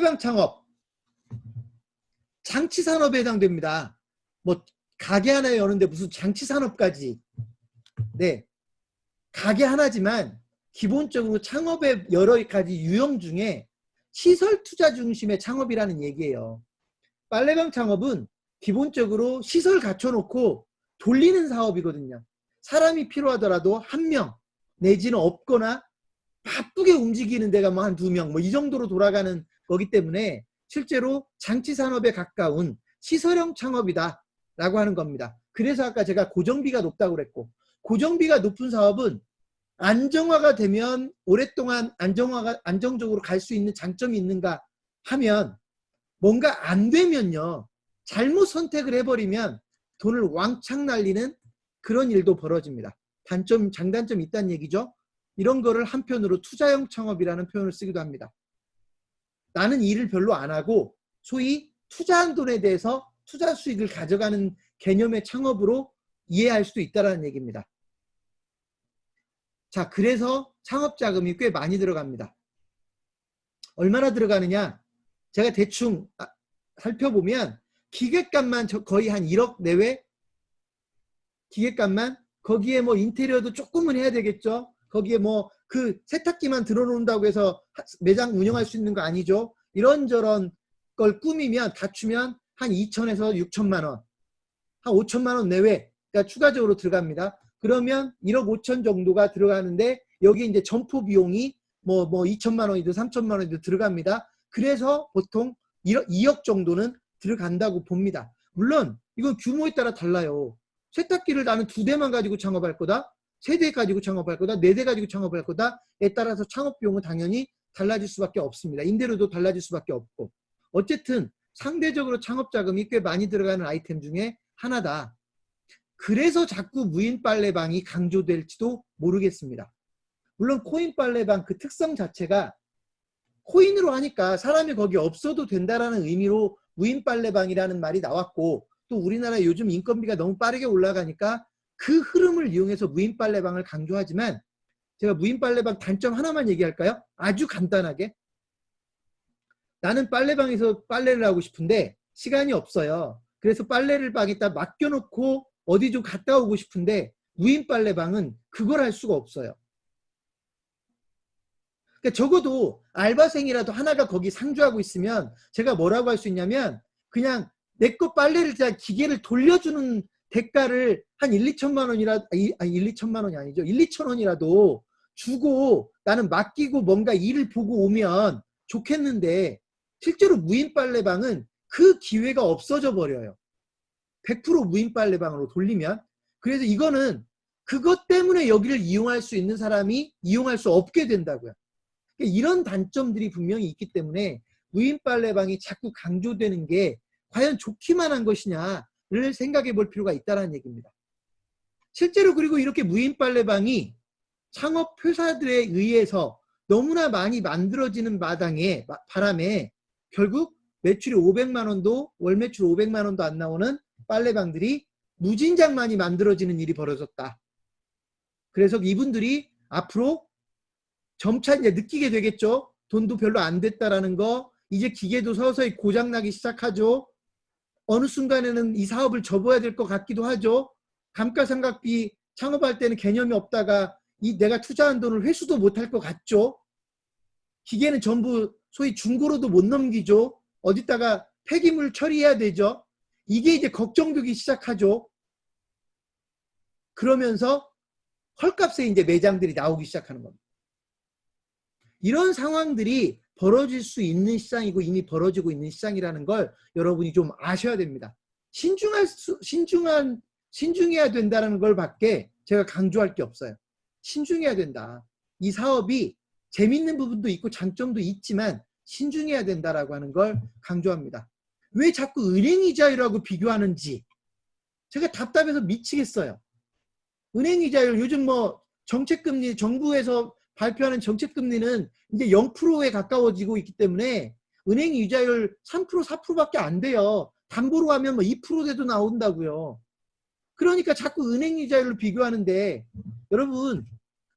빨래방 창업, 장치산업에 해당됩니다. 뭐 가게 하나 여는데 무슨 장치산업까지. 네, 가게 하나지만 기본적으로 창업의 여러 가지 유형 중에 시설 투자 중심의 창업이라는 얘기예요. 빨래방 창업은 기본적으로 시설 갖춰놓고 돌리는 사업이거든요. 사람이 필요하더라도 한 명 내지는 없거나 바쁘게 움직이는 데가 뭐 한 2명 뭐 이 정도로 돌아가는 거기 때문에 실제로 장치산업에 가까운 시설형 창업이다 라고 하는 겁니다. 그래서 아까 제가 고정비가 높다고 그랬고, 고정비가 높은 사업은 안정화가 되면 오랫동안 안정적으로 갈 수 있는 장점이 있는가 하면, 뭔가 안 되면요, 잘못 선택을 해버리면 돈을 왕창 날리는 그런 일도 벌어집니다. 단점, 장단점이 있다는 얘기죠. 이런 거를 한편으로 투자형 창업이라는 표현을 쓰기도 합니다. 나는 일을 별로 안 하고 소위 투자한 돈에 대해서 투자 수익을 가져가는 개념의 창업으로 이해할 수도 있다는 얘기입니다. 자, 그래서 창업 자금이 꽤 많이 들어갑니다. 얼마나 들어가느냐? 제가 대충 살펴보면 기획값만 거의 한 1억 내외? 기획값만? 거기에 뭐 인테리어도 조금은 해야 되겠죠? 거기에 뭐 그 세탁기만 들어놓는다고 해서 매장 운영할 수 있는 거 아니죠? 이런저런 걸 꾸미면 갖추면 한 2천에서 6천만 원, 한 5천만 원 내외가 추가적으로 들어갑니다. 그러면 1억 5천 정도가 들어가는데 여기 이제 점포 비용이 뭐 2천만 원이든 3천만 원이든 들어갑니다. 그래서 보통 2억 정도는 들어간다고 봅니다. 물론 이건 규모에 따라 달라요. 세탁기를 나는 2대만 가지고 창업할 거다, 3대 가지고 창업할 거다, 4대 가지고 창업할 거다에 따라서 창업 비용은 당연히 달라질 수밖에 없습니다. 임대료도 달라질 수밖에 없고. 어쨌든 상대적으로 창업 자금이 꽤 많이 들어가는 아이템 중에 하나다. 그래서 자꾸 무인 빨래방이 강조될지도 모르겠습니다. 물론 코인 빨래방 그 특성 자체가 코인으로 하니까 사람이 거기 없어도 된다라는 의미로 무인 빨래방이라는 말이 나왔고, 또 우리나라 요즘 인건비가 너무 빠르게 올라가니까 그 흐름을 이용해서 무인 빨래방을 강조하지만, 제가 무인 빨래방 단점 하나만 얘기할까요? 아주 간단하게. 나는 빨래방에서 빨래를 하고 싶은데 시간이 없어요. 그래서 빨래를 방에다 맡겨놓고 어디 좀 갔다 오고 싶은데 무인 빨래방은 그걸 할 수가 없어요. 그러니까 적어도 알바생이라도 하나가 거기 상주하고 있으면 제가 뭐라고 할 수 있냐면, 그냥 내 거 빨래를 기계를 돌려주는 대가를 한 1, 2천만 원이라, 아니 1, 2천만 원이 아니죠. 1, 2천 원이라도 주고 나는 맡기고 뭔가 일을 보고 오면 좋겠는데, 실제로 무인 빨래방은 그 기회가 없어져 버려요. 100% 무인 빨래방으로 돌리면. 그래서 이거는 그것 때문에 여기를 이용할 수 있는 사람이 이용할 수 없게 된다고요. 이런 단점들이 분명히 있기 때문에 무인 빨래방이 자꾸 강조되는 게 과연 좋기만 한 것이냐를 생각해 볼 필요가 있다는 얘기입니다. 실제로 그리고 이렇게 무인 빨래방이 창업 회사들에 의해서 너무나 많이 만들어지는 바람에 결국 매출이 500만 원도, 월 매출 500만 원도 안 나오는 빨래방들이 무진장 많이 만들어지는 일이 벌어졌다. 그래서 이분들이 앞으로 점차 이제 느끼게 되겠죠. 돈도 별로 안 됐다라는 거. 이제 기계도 서서히 고장나기 시작하죠. 어느 순간에는 이 사업을 접어야 될 것 같기도 하죠. 감가상각비 창업할 때는 개념이 없다가 내가 투자한 돈을 회수도 못할 것 같죠. 기계는 전부 소위 중고로도 못 넘기죠. 어디다가 폐기물 처리해야 되죠. 이게 이제 걱정되기 시작하죠. 그러면서 헐값에 이제 매장들이 나오기 시작하는 겁니다. 이런 상황들이 벌어질 수 있는 시장이고 이미 벌어지고 있는 시장이라는 걸 여러분이 좀 아셔야 됩니다. 신중해야 된다는 걸 밖에 제가 강조할 게 없어요. 신중해야 된다. 이 사업이 재밌는 부분도 있고 장점도 있지만 신중해야 된다라고 하는 걸 강조합니다. 왜 자꾸 은행이자율하고 비교하는지 제가 답답해서 미치겠어요. 은행이자율, 요즘 뭐 정책금리, 정부에서 발표하는 정책금리는 이제 0%에 가까워지고 있기 때문에 은행 이자율 3%, 4%밖에 안 돼요. 담보로 하면 뭐 2%대도 나온다고요. 그러니까 자꾸 은행 이자율로 비교하는데, 여러분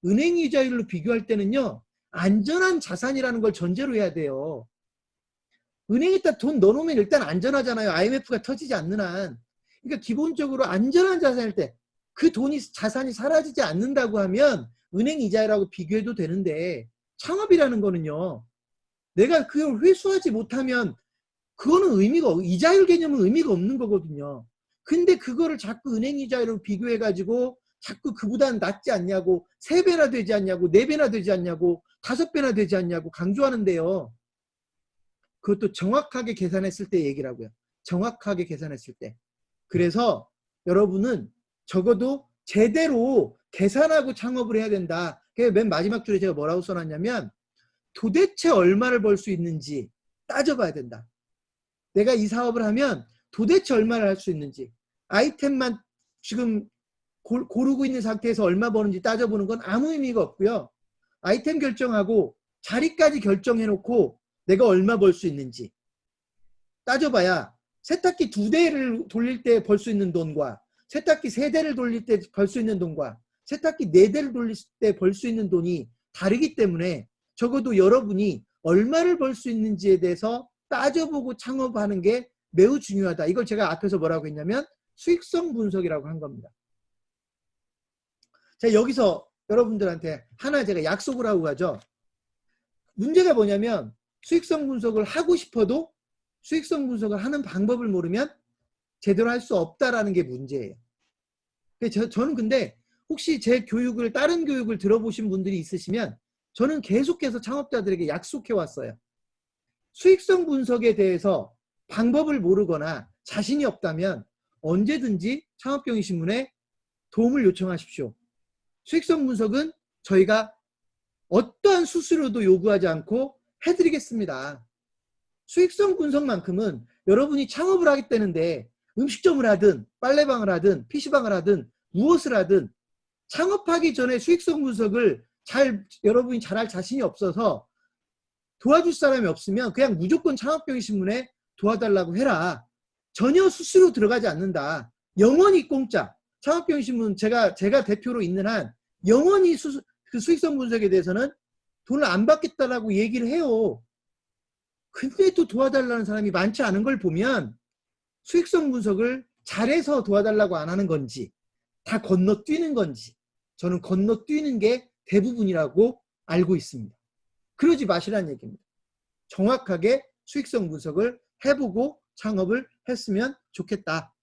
은행 이자율로 비교할 때는요, 안전한 자산이라는 걸 전제로 해야 돼요. 은행에다 돈 넣어놓으면 일단 안전하잖아요. IMF가 터지지 않는 한. 그러니까 기본적으로 안전한 자산일 때 그 돈이 자산이 사라지지 않는다고 하면 은행 이자라고 비교해도 되는데 창업이라는 거는요. 내가 그걸 회수하지 못하면 그거는 이자율 개념은 의미가 없는 거거든요. 근데 그거를 자꾸 은행 이자율로 비교해가지고 자꾸 그보다는 낫지 않냐고 3배나 되지 않냐고 4배나 되지 않냐고 5배나 되지 않냐고 강조하는데요. 그것도 정확하게 계산했을 때 얘기라고요. 정확하게 계산했을 때. 그래서 여러분은 적어도 제대로 계산하고 창업을 해야 된다. 맨 마지막 줄에 제가 뭐라고 써놨냐면 도대체 얼마를 벌 수 있는지 따져봐야 된다. 내가 이 사업을 하면 도대체 얼마를 할 수 있는지 아이템만 지금 고르고 있는 상태에서 얼마 버는지 따져보는 건 아무 의미가 없고요. 아이템 결정하고 자리까지 결정해놓고 내가 얼마 벌 수 있는지 따져봐야 세탁기 2대를 돌릴 때 벌 수 있는 돈과 세탁기 3대를 돌릴 때 벌 수 있는 돈과 세탁기 4대를 돌릴 때 벌 수 있는 돈이 다르기 때문에 적어도 여러분이 얼마를 벌 수 있는지에 대해서 따져보고 창업하는 게 매우 중요하다. 이걸 제가 앞에서 뭐라고 했냐면 수익성 분석이라고 한 겁니다. 자, 여기서 여러분들한테 하나 제가 약속을 하고 가죠. 문제가 뭐냐면 수익성 분석을 하고 싶어도 수익성 분석을 하는 방법을 모르면 제대로 할 수 없다라는 게 문제예요. 저는 근데 혹시 제 교육을 다른 교육을 들어보신 분들이 있으시면 저는 계속해서 창업자들에게 약속해 왔어요. 수익성 분석에 대해서 방법을 모르거나 자신이 없다면 언제든지 창업경위신문에 도움을 요청하십시오. 수익성 분석은 저희가 어떠한 수수료도 요구하지 않고 해드리겠습니다. 수익성 분석만큼은 여러분이 창업을 하겠다는데 음식점을 하든 빨래방을 하든 PC방을 하든 무엇을 하든 창업하기 전에 수익성 분석을 여러분이 잘할 자신이 없어서 도와줄 사람이 없으면 그냥 무조건 창업경위신문에 도와달라고 해라. 전혀 수수료 들어가지 않는다. 영원히 공짜. 창업경위신문 제가 대표로 있는 한 영원히 그 수익성 분석에 대해서는 돈을 안 받겠다라고 얘기를 해요. 근데 또 도와달라는 사람이 많지 않은 걸 보면 수익성 분석을 잘해서 도와달라고 안 하는 건지 다 건너뛰는 건지 저는 건너뛰는 게 대부분이라고 알고 있습니다. 그러지 마시라는 얘기입니다. 정확하게 수익성 분석을 해보고 창업을 했으면 좋겠다.